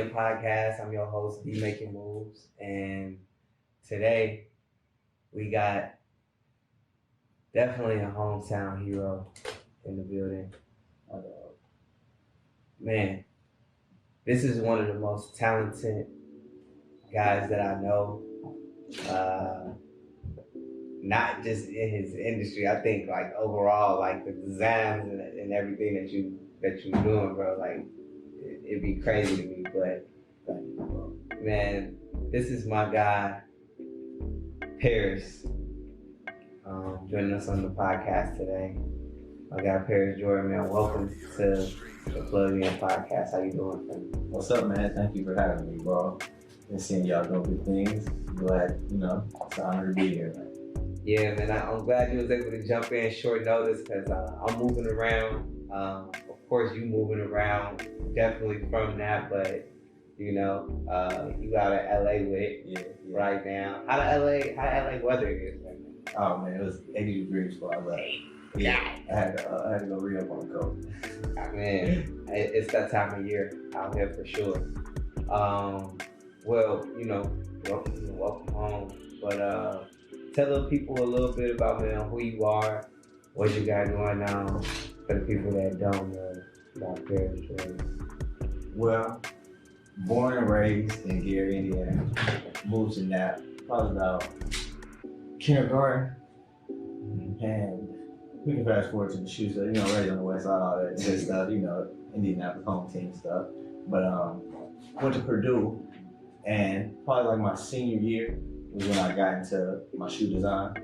In Podcast. I'm your host, D Making Moves, and today we got definitely a hometown hero in the building. Man, this is one of the most talented guys that I know. Not just in his industry. I think like overall, like the designs and everything that you're doing, bro. Like it'd be crazy to me, but man, this is my guy, Paris, joining us on the podcast today. My guy, Paris Jordan, man. Welcome to the Plug In Podcast. How you doing, friend? What's up, man? Thank you for having me, bro. Been seeing y'all doing good things. Glad, it's an honor to be here, man. Yeah, man. I'm glad you was able to jump in short notice because I'm moving around. Of course, you moving around, definitely from that, but you out of LA with it right now. How the LA weather is right now? Oh man, it was 80 degrees before I left. Yeah, I had to go re-up on the coat. Man, it's that time of year out here for sure. Welcome home. But tell the people a little bit about, man, who you are, what you got going on, for the people that don't know about Paris Jordan. Well, born and raised in Gary, Indiana. Moved to Nap, probably about kindergarten. And we can fast forward to the shoe stuff, raised on the west side, all that good stuff, Indianapolis home team stuff. But went to Purdue, and probably like my senior year was when I got into my shoe design.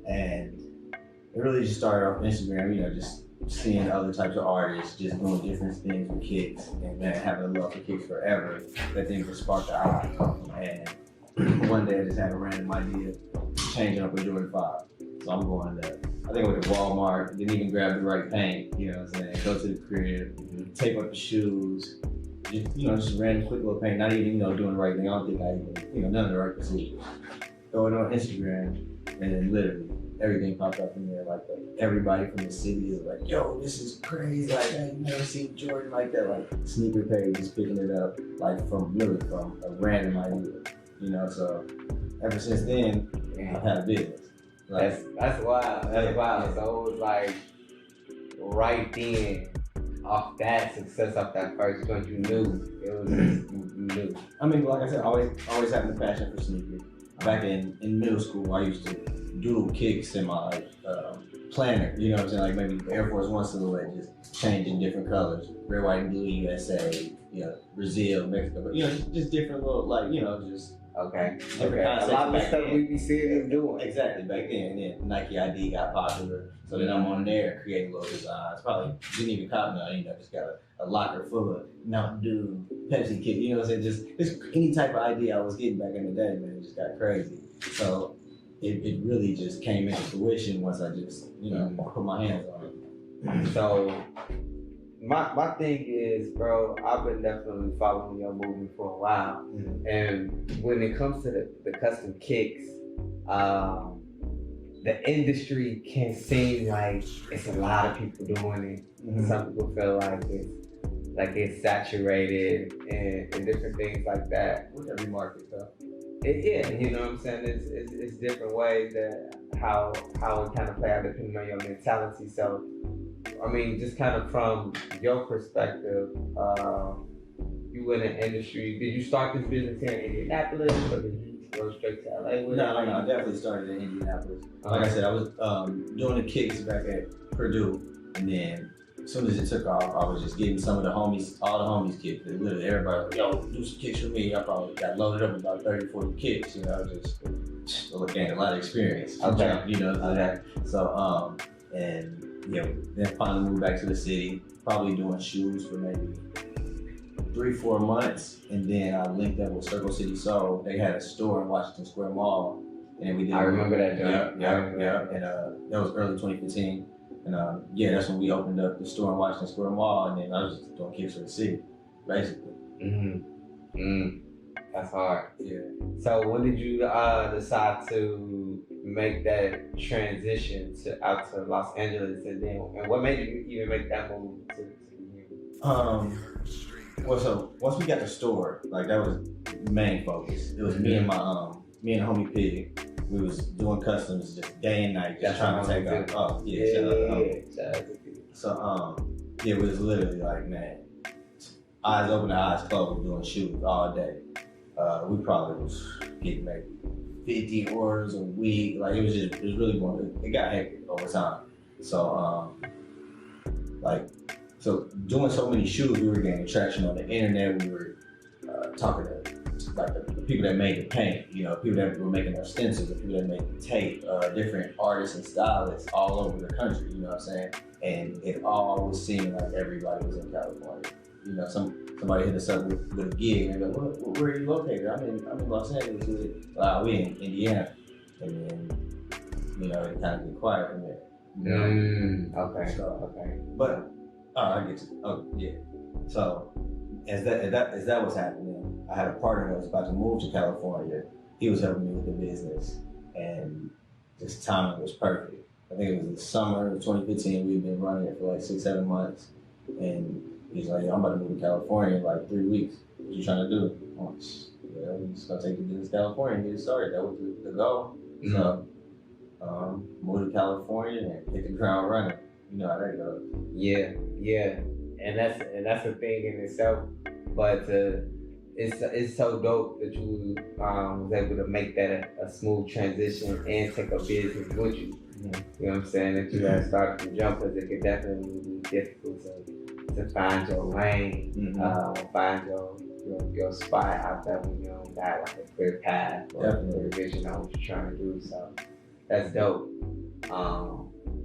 And it really just started off Instagram, just seeing other types of artists just doing different things with kicks, and man, having a love for kicks forever. That thing just sparked the eye. And one day I just had a random idea, changing up a Jordan 5. So I'm going to, I think I went to Walmart, didn't even grab the right paint, go to the crib, tape up the shoes, just random quick little paint, not even, doing the right thing. I don't think I even, none of the right procedures. Throw it on Instagram, and then literally everything popped up in there. Like everybody from the city is like, yo, this is crazy. Like, I ain't never seen Jordan like that. Like sneaker page is picking it up, like from a random idea, So ever since then, I've had a business. Like, that's wild. That's wild. So it was like right then, off that success, off that first joint, you knew it was just, you knew. I mean, like I said, always having a passion for sneakers. Back in middle school, I used to doodle kicks in my planner. Like maybe Air Force One silhouette, just changing different colors, red, white, and blue, USA, Brazil, Mexico, but just different little just. Okay. Different a lot of stuff we be seeing them doing. Exactly, back then. And then Nike ID got popular. So then I'm on there creating little designs. Probably didn't even cop now, just got a locker full of Mountain Dew, Pepsi kit, just any type of idea I was getting back in the day, man, it just got crazy. So it really just came into fruition once I just, put my hands on it. So My thing is, bro, I've been definitely following your movement for a while. Mm-hmm. And when it comes to the custom kicks, the industry can seem like it's a lot of people doing it. Mm-hmm. Some people feel like it's saturated and different things like that. With every market, though. You know what I'm saying? It's different ways that how it kind of play out depending on your mentality. So, I mean, just kind of from your perspective, you in the industry. Did you start this business here in Indianapolis, or did you go straight to LA with it? No, I definitely started in Indianapolis. Like I said, I was doing the kicks back at Purdue, and then as soon as it took off, I was just getting all the homies kicks. Literally everybody was like, yo, do some kicks for me. I probably got loaded up with about 30, 40 kicks, just gained a lot of experience. Okay. So, and then finally moved back to the city, probably doing shoes for maybe 3-4 months, and then I linked up with Circle City Soul. They had a store in Washington Square Mall, and we did. I remember that joint. Yeah. And that was early 2015, and that's when we opened up the store in Washington Square Mall, and then I was just doing kicks for the city, basically. That's hard. Yeah. So when did you decide to make that transition out to Los Angeles, and what made you even make that move to Well, so once we got the store, like that was the main focus. It was me and me and homie Pig. We was doing customs just day and night, just trying to take out. Oh yeah, shout out to Pig. So it was literally like, man, eyes open, eyes closed, doing shoes all day. We probably was getting maybe 50 orders a week. Like it was really going. It got hectic over time. So so doing so many shoes, we were gaining traction on the internet. We were talking to like the people that made the paint, you know, people that were making our stencils, the people that made the tape, different artists and stylists all over the country. You know what I'm saying? And it all was seeming like everybody was in California. You know, somebody hit us up with a gig and they're like, where are you located? I'm in Los Angeles. We in Indiana. And then, you know, it kind of get quiet from there. You know? Okay. So, okay. But I get you. Oh yeah. So as that was happening, I had a partner that was about to move to California. He was helping me with the business, and this timing was perfect. I think it was the summer of 2015. We'd been running it for like 6-7 months, and he's like, "I'm about to move to California in like 3 weeks. What you trying to do?" I'm like, "Yeah, we're just gonna take the business to California and get it started." That was the goal. Mm-hmm. So moved to California and hit the ground running. You know how that goes. Yeah, and that's a thing in itself. But it's so dope that you was able to make that a smooth transition and take a business with you. Mm-hmm. You know what I'm saying? That you had started from jump, because it could definitely be difficult to find your lane, mm-hmm. Find your spot out there when you don't got like a clear path or a clear vision on what you're trying to do. So that's dope.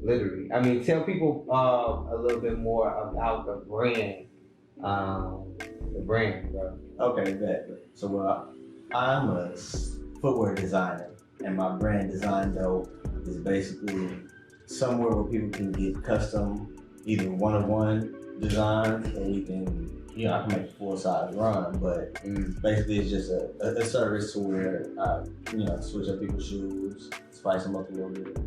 Literally. I mean, tell people a little bit more about the brand. Bro. Okay, bet. So I'm a footwear designer, and my brand DezineDope is basically somewhere where people can get custom, either one-of-one designs, or we can, you know, I can make a full-size run, but basically it's just a service to where I, you know, switch up people's shoes, spice them up a little bit.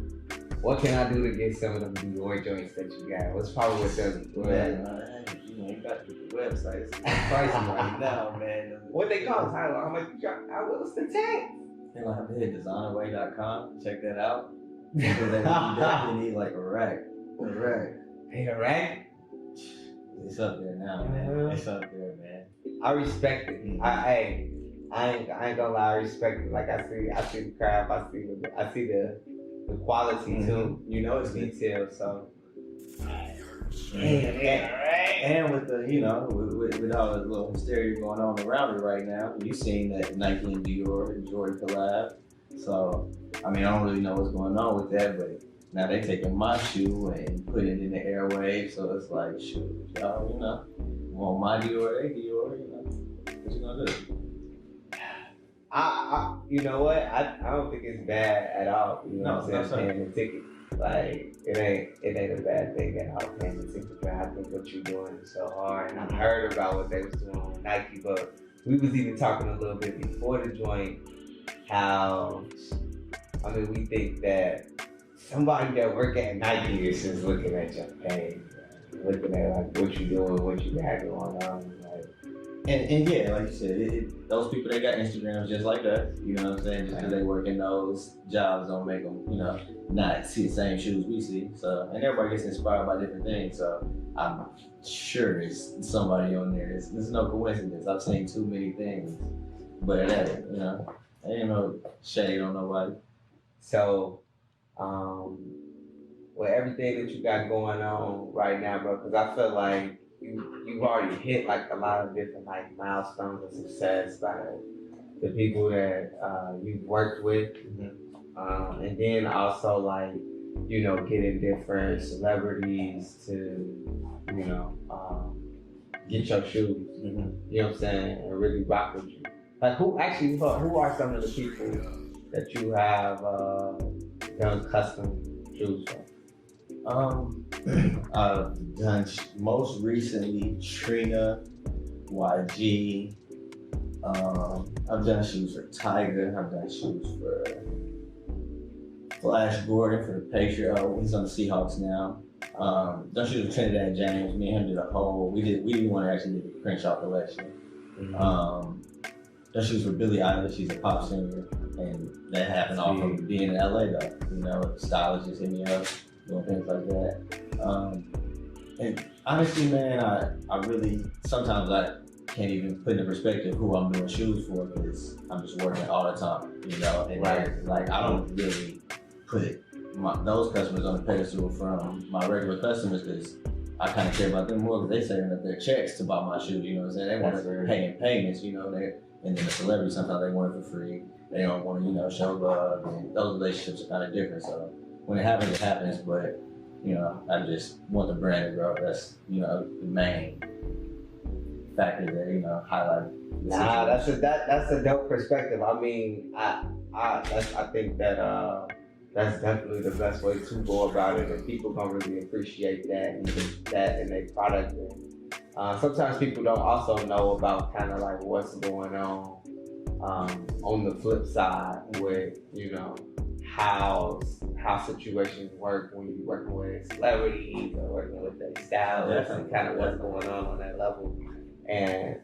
What can I do to get some of them Dior joints that you got? What's probably with them? You know, you got to get the website. It's pricey right now, man. What they cost? How much you got? What's the tax? They're gonna have to hit designerway.com. Check that out. Because you definitely need like a rack. Hey, a rack? It's up there now, man. It's up there, man. I respect it. Mm-hmm. I ain't gonna lie. I respect it. Like I see the craft. I see the quality too. You know, it's detailed. So. And with the, you know, with all the little hysteria going on around it right now, you've seen that Nike and Dior Jordan collab. So, I mean, I don't really know what's going on with that, but now they taking my shoe and putting it in the airwaves. So it's like, shoot, y'all, you know, want my Dior, they Dior, you know, what you gonna do? You know what? I don't think it's bad at all. You know what I'm saying? Paying the ticket. Like it ain't a bad thing at all, paying the ticket. But I think what you're doing is so hard. And I heard about what they was doing on Nike, but we was even talking a little bit before the joint how, I mean, we think that somebody that work at Nike is just looking at your page, looking at like what you doing, what you got going on. And yeah, like you said, those people that got Instagrams just like us, you know what I'm saying? Just because they work in those jobs don't make them, you know, not see the same shoes we see. So, and everybody gets inspired by different things. So I'm sure it's somebody on there. It's no coincidence. I've seen too many things, but you know, ain't no shade on nobody. So, with everything that you got going on right now, bro, because I feel like you've already hit like a lot of different like milestones of success by the people that you've worked with, and then also like, you know, getting different celebrities to, you know, get your shoes, you know what I'm saying, and really rock with you. Like who are some of the people that you have done custom shoes for? I've done most recently Trina, YG. I've done shoes for Tiger. I've done shoes for Flash Gordon for the Patriot. He's on the Seahawks now. Those shoes with Trinidad James. Me and him did a whole. We didn't want to actually do the Crenshaw collection. Those shoes with Billie Eilish. She's a pop singer, and that happened off of being in LA though. You know, stylists just hit me up, doing things like that. And honestly, man, I really sometimes I can't even put into perspective who I'm doing shoes for because I'm just working all the time, you know. And like I don't really put those customers on the pedestal from my regular customers because I kind of care about them more because they saving up their checks to buy my shoes. You know what I'm saying? They want to pay in payments, you know. And then the celebrities sometimes they want it for free. They don't want to, you know, show love, and those relationships are kind of different. So when it happens, it happens. But you know, I just want the brand to grow. That's, you know, the main factor that, you know, highlight. Nah, that's a dope perspective. I mean, I think that that's definitely the best way to go about it, and people gonna really appreciate that and that in their product. And sometimes people don't also know about kind of like what's going on the flip side with, you know, how situations work when you're working with celebrities or working with their stylists and kind of what's going on that level. And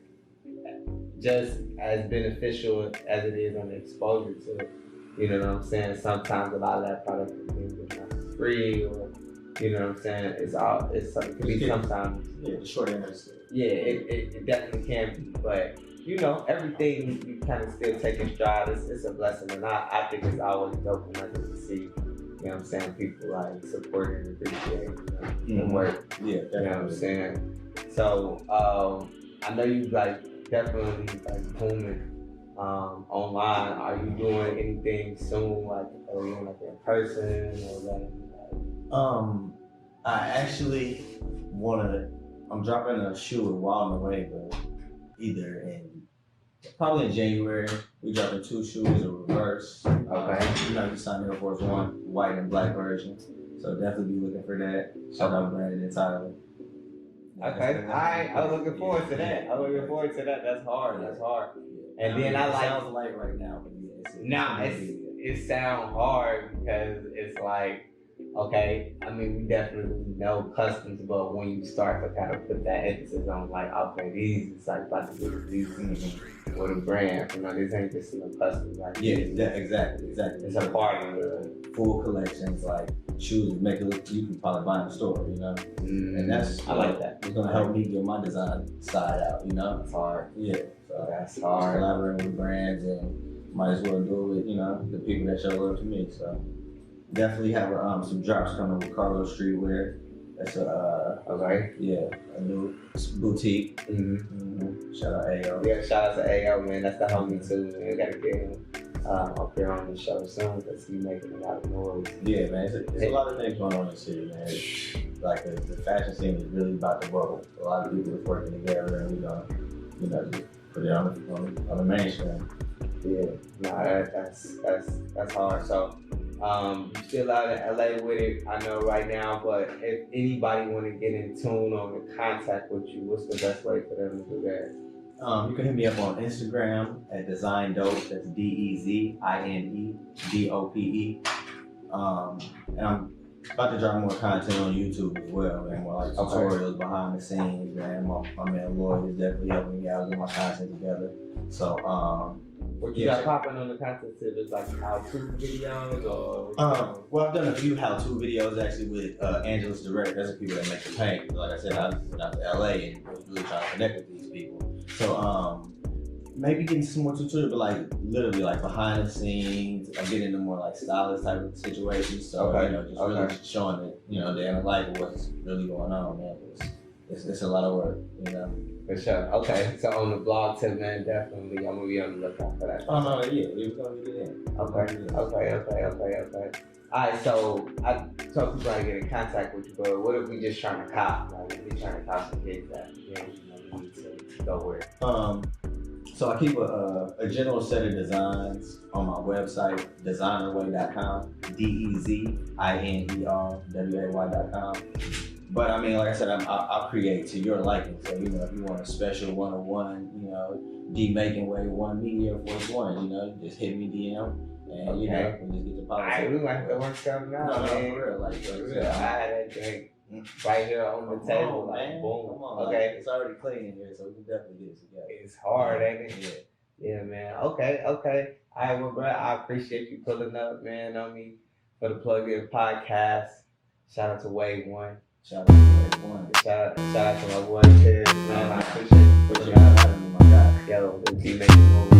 just as beneficial as it is on the exposure to it, you know what I'm saying? Sometimes a lot of that product is being free, or you know what I'm saying? It can be sometimes. Yeah, the short end of the stick. Yeah, it definitely can be, but you know, everything you kind of still take in stride. It's a blessing, and I think it's always dope when I get to see, you know what I'm saying, people like supporting and appreciating the work. Yeah, you know what I'm saying. So I know you like definitely like booming online. Are you doing anything soon, like are you like in person or like? I actually I'm dropping a shoe with Wild and Away, but probably in January. We dropping 2 shoes, a reverse. Okay. You know, you signed Air Force One, white and black version. So definitely be looking for that. Shout out Brandon and Tyler. Okay. I'm looking forward to that. That's hard. And then I like. It sounds light right now, but yeah, it sounds hard because it's like, okay, I mean, we definitely know customs, but when you start to kind of put that emphasis on like, okay, these is like about to be released with a brand, you know, this ain't just no customs. Like, exactly. It's a part of the full collections, like shoes make it look, you can probably buy in the store, you know? And that's, I like that. It's gonna help me get my design side out, you know? It's hard. Yeah. So that's hard. Collaborating with brands and might as well do it with, you know, the people that show love to me, so. Definitely have some drops coming with Carlos Streetwear. That's a new boutique. Shout out AO. Yeah, shout out to AO, man. That's the homie too, man. We gotta get him up here on the show soon because he's making a lot of noise. Yeah, man. It's a lot of things going on in the city, man. Like the fashion scene is really about to bubble. A lot of people are working together, and we gonna, you know, just put it on the mainstream. Yeah, that's hard. So. You still out in LA with it, I know right now, but if anybody want to get in tune or in contact with you, what's the best way for them to do that? You can hit me up on Instagram at DezineDope, that's DezineDope. And I'm about to drop more content on YouTube as well, man, more like tutorials behind the scenes, man. My man Lloyd is definitely helping me out get my content together. So, what you got popping on the content tip is like how-to videos or? Well, I've done a few how-to videos actually with Angelus Direct. That's the people that make the paint. Like I said, I went out to LA and was really trying to connect with these people. So maybe getting some more tutorials, but like literally like behind the scenes. I'm getting into more like stylist type of situations. So you know, just really showing it, you know, day in the life of what's really going on, man. It's a lot of work, you know. For sure. Okay. So on the blog tip, man, definitely I'm gonna be on the lookout for that. Oh no, yeah, we're gonna get in. Okay. Alright, so I told people how to get in contact with you, but what if we just trying to cop? Like if we trying to cop some kids that you know, we need to go where? So I keep a general set of designs on my website, dezinerway.com, DezinerWay.com. But I mean, like I said, I'll create to your liking. So, you know, if you want a special one-on-one, you know, D-Making Way 1 Media Force 1, you know, just hit me DM and, you know, we just get the policy. We might have to work something out, man. For real. Like, for real. I had that drink. right here on the table, on, like man. boom. Come on, Okay, it's already clean in here, so we can definitely get it together. it's hard, ain't it? Yeah, man. Okay. All right, well, bro, I appreciate you pulling up, man, on me for the Plug In podcast. Shout out to Wave One. Shout out to everyone. Shout out to my boy Ted, man. I appreciate you pulling up. Appreciate you having me, my guy. Yo, the team making moves.